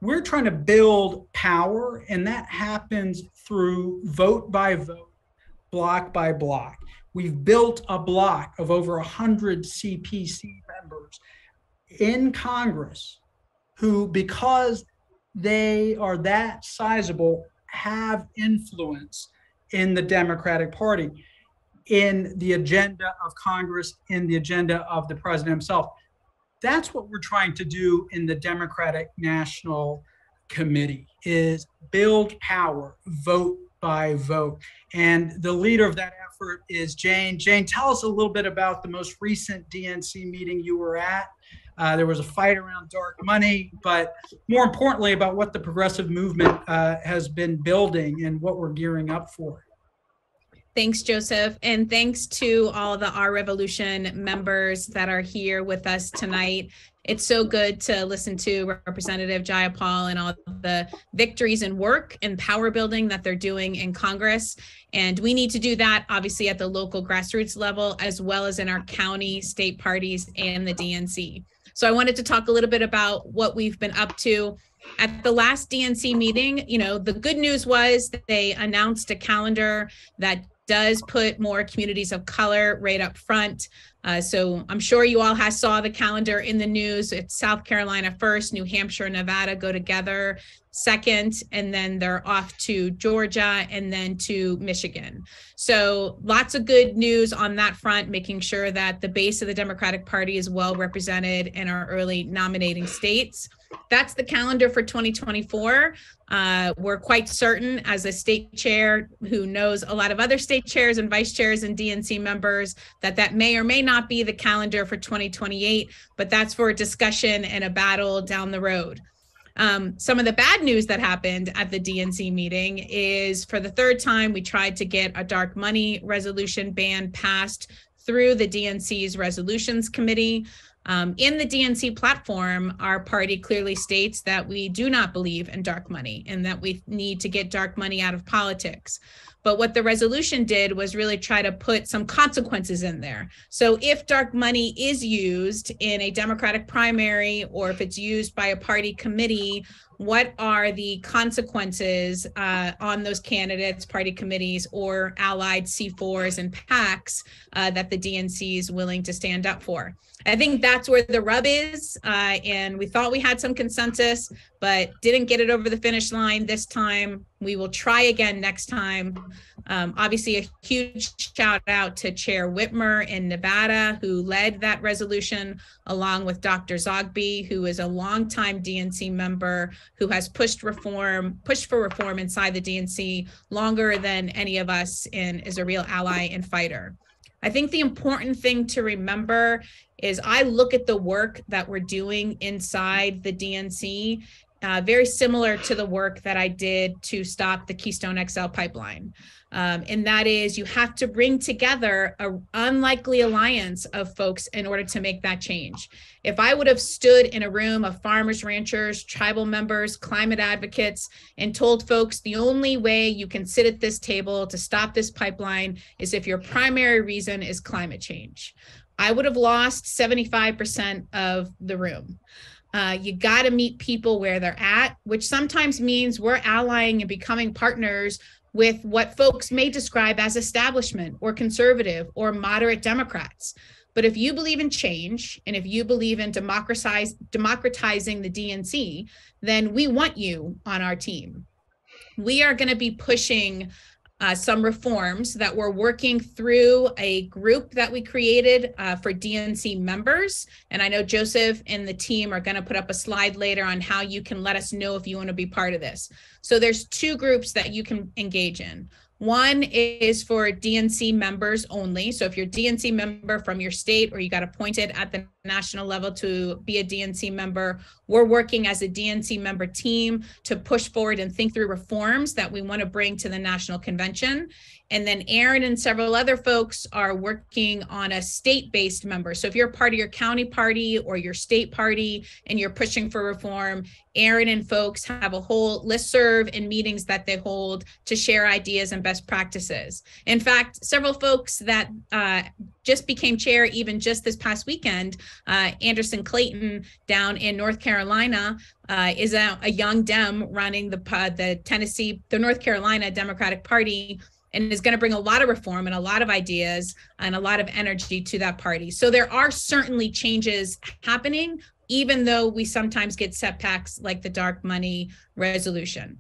we're trying to build power, and that happens through vote by vote, block by block. We've built a block of over 100 CPC members in Congress who, because they are that sizable, have influence in the Democratic Party, in the agenda of Congress, in the agenda of the president himself. That's what we're trying to do in the Democratic National Committee, is build power, vote by vote. And the leader of that effort is Jane. Jane, tell us a little bit about the most recent DNC meeting you were at. There was a fight around dark money, but more importantly, about what the progressive movement has been building and what we're gearing up for. Thanks, Joseph. And thanks to all the Our Revolution members that are here with us tonight. It's so good to listen to Representative Jayapal and all the victories and work and power building that they're doing in Congress. And we need to do that, obviously, at the local grassroots level, as well as in our county, state parties, and the DNC. So I wanted to talk a little bit about what we've been up to. At the last DNC meeting, the good news was that they announced a calendar that does put more communities of color right up front. So I'm sure you all saw the calendar in the news. It's South Carolina first, New Hampshire and Nevada go together second, and then they're off to Georgia and then to Michigan. So lots of good news on that front, making sure that the base of the Democratic Party is well represented in our early nominating states. That's the calendar for 2024. We're quite certain, as a state chair who knows a lot of other state chairs and vice chairs and DNC members, that may or may not be the calendar for 2028, but that's for a discussion and a battle down the road. Some of the bad news that happened at the DNC meeting is, for the third time, we tried to get a dark money resolution ban passed through the DNC's resolutions committee. In the DNC platform, our party clearly states that we do not believe in dark money and that we need to get dark money out of politics. But what the resolution did was really try to put some consequences in there. So if dark money is used in a Democratic primary, or if it's used by a party committee, what are the consequences on those candidates, party committees, or allied C4s and PACs that the DNC is willing to stand up for? I think that's where the rub is, and we thought we had some consensus, but didn't get it over the finish line this time. We will try again next time. Obviously, a huge shout out to Chair Whitmer in Nevada, who led that resolution, along with Dr. Zogby, who is a longtime DNC member who has pushed for reform inside the DNC longer than any of us, and is a real ally and fighter. I think the important thing to remember is, I look at the work that we're doing inside the DNC very similar to the work that I did to stop the Keystone XL pipeline. And that is, you have to bring together an unlikely alliance of folks in order to make that change. If I would have stood in a room of farmers, ranchers, tribal members, climate advocates, and told folks the only way you can sit at this table to stop this pipeline is if your primary reason is climate change, I would have lost 75% of the room. You got to meet people where they're at, which sometimes means we're allying and becoming partners with what folks may describe as establishment or conservative or moderate Democrats. But if you believe in change, and if you believe in democratizing the DNC, then we want you on our team. We are going to be pushing some reforms that we're working through a group that we created for DNC members. And I know Joseph and the team are going to put up a slide later on how you can let us know if you want to be part of this. So there's two groups that you can engage in. One is for DNC members only. So if you're a DNC member from your state, or you got appointed at the national level to be a DNC member, we're working as a DNC member team to push forward and think through reforms that we want to bring to the national convention. And then Aaron and several other folks are working on a state-based member. So if you're part of your county party or your state party and you're pushing for reform, Aaron and folks have a whole listserv and meetings that they hold to share ideas and best practices. In fact, several folks that just became chair even just this past weekend. Anderson Clayton down in North Carolina is a young Dem running the North Carolina Democratic Party, and is going to bring a lot of reform and a lot of ideas and a lot of energy to that party. So there are certainly changes happening, even though we sometimes get setbacks like the dark money resolution.